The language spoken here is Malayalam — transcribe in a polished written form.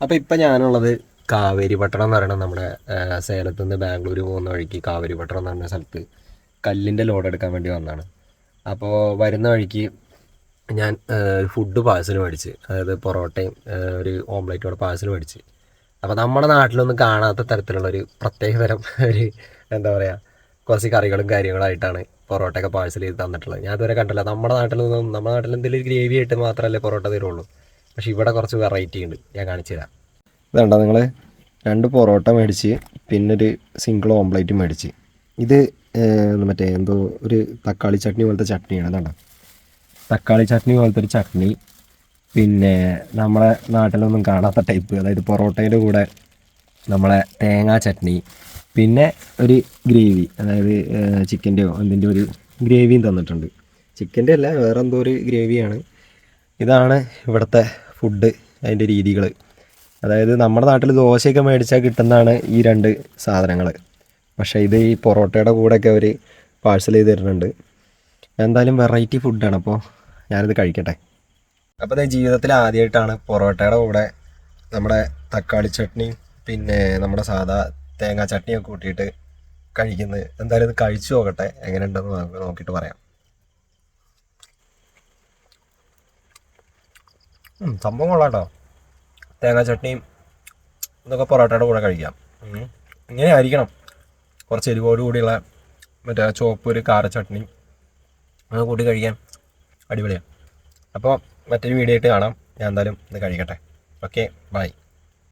അപ്പോൾ ഇപ്പം ഞാനുള്ളത് കാവേരിപട്ടണം എന്ന് പറയുന്നത് നമ്മുടെ സേലത്ത് നിന്ന് ബാംഗ്ലൂർ പോകുന്ന വഴിക്ക് കാവേരിപട്ടണം എന്ന് പറഞ്ഞ സ്ഥലത്ത് കല്ലിൻ്റെ ലോഡ് എടുക്കാൻ വേണ്ടി വന്നതാണ്. അപ്പോൾ വരുന്ന വഴിക്ക് ഞാൻ ഫുഡ് പാഴ്സൽ മേടിച്ച്, അതായത് പൊറോട്ടയും ഒരു ഓംലേറ്റോടെ പാഴ്സൽ മേടിച്ച്. അപ്പോൾ നമ്മുടെ നാട്ടിലൊന്നും കാണാത്ത തരത്തിലുള്ളൊരു പ്രത്യേക തരം ഒരു എന്താ പറയുക കുറച്ച് കറികളും കാര്യങ്ങളായിട്ടാണ് പൊറോട്ടയൊക്കെ പാഴ്സൽ ചെയ്ത് തന്നിട്ടുള്ളത്. ഞാൻ ഇതുവരെ കണ്ടില്ല. നമ്മുടെ നാട്ടിൽ എന്തെങ്കിലും ഒരു ഗ്രേവി ആയിട്ട് മാത്രമല്ലേ പൊറോട്ട തരുള്ളൂ. പക്ഷേ ഇവിടെ കുറച്ച് വെറൈറ്റി ഉണ്ട്, ഞാൻ കാണിച്ചു തരാം. ഇതുണ്ടോ നിങ്ങൾ, 2 പൊറോട്ട മേടിച്ച് പിന്നെ ഒരു സിംഗിൾ ഓംപ്ലേറ്റ് മേടിച്ച്. ഇത് മറ്റേ എന്തോ ഒരു തക്കാളി ചട്നി പോലത്തെ ചട്നിയാണ്. അതുണ്ടോ, തക്കാളി ചട്നി പോലത്തെ ഒരു ചട്നി. പിന്നെ നമ്മളെ നാട്ടിലൊന്നും കാണാത്ത ടൈപ്പ്, അതായത് പൊറോട്ടയുടെ കൂടെ നമ്മളെ തേങ്ങാ ചട്നി, പിന്നെ ഒരു ഗ്രേവി, അതായത് ചിക്കൻ്റെയോ എന്തിൻ്റെ ഒരു ഗ്രേവിയും തന്നിട്ടുണ്ട്. ചിക്കൻ്റെ അല്ല, വേറെ എന്തോ ഒരു ഗ്രേവിയാണ്. ഇതാണ് ഇവിടുത്തെ ഫുഡ്, അതിൻ്റെ രീതികൾ. അതായത് നമ്മുടെ നാട്ടിൽ ദോശയൊക്കെ മേടിച്ചാൽ കിട്ടുന്നതാണ് ഈ 2 സാധനങ്ങൾ. പക്ഷേ ഇത് ഈ പൊറോട്ടയുടെ കൂടെയൊക്കെ അവർ പാഴ്സൽ ചെയ്ത് തരുന്നുണ്ട്. എന്തായാലും വെറൈറ്റി ഫുഡാണ്. അപ്പോൾ ഞാനിത് കഴിക്കട്ടെ. അപ്പോൾ ഇത് ജീവിതത്തിൽ ആദ്യമായിട്ടാണ് പൊറോട്ടയുടെ കൂടെ നമ്മുടെ തക്കാളി ചട്നി പിന്നെ നമ്മുടെ സാധാ തേങ്ങാ ചട്നിയൊക്കെ കൂട്ടിയിട്ട് കഴിക്കുന്നത്. എന്തായാലും ഇത് കഴിച്ചു നോക്കട്ടെ, എങ്ങനെയുണ്ടെന്ന് നമുക്ക് നോക്കിയിട്ട് പറയാം. സംഭവം കൊള്ളാം കേട്ടോ. തേങ്ങാ ചട്നിയും ഇതൊക്കെ പൊറോട്ടയുടെ കൂടെ കഴിക്കാം. ഇങ്ങനെ ആയിരിക്കണം. കുറച്ച് എരിവോട് കൂടിയുള്ള മറ്റേ ചുവപ്പ് ഒരു കാര ചട്നി അത് കൂട്ടി കഴിക്കാൻ അടിപൊളിയാണ്. അപ്പോൾ മറ്റൊരു വീഡിയോ ആയിട്ട് കാണാം. ഞാൻ എന്തായാലും ഇത് കഴിക്കട്ടെ. Okay, by.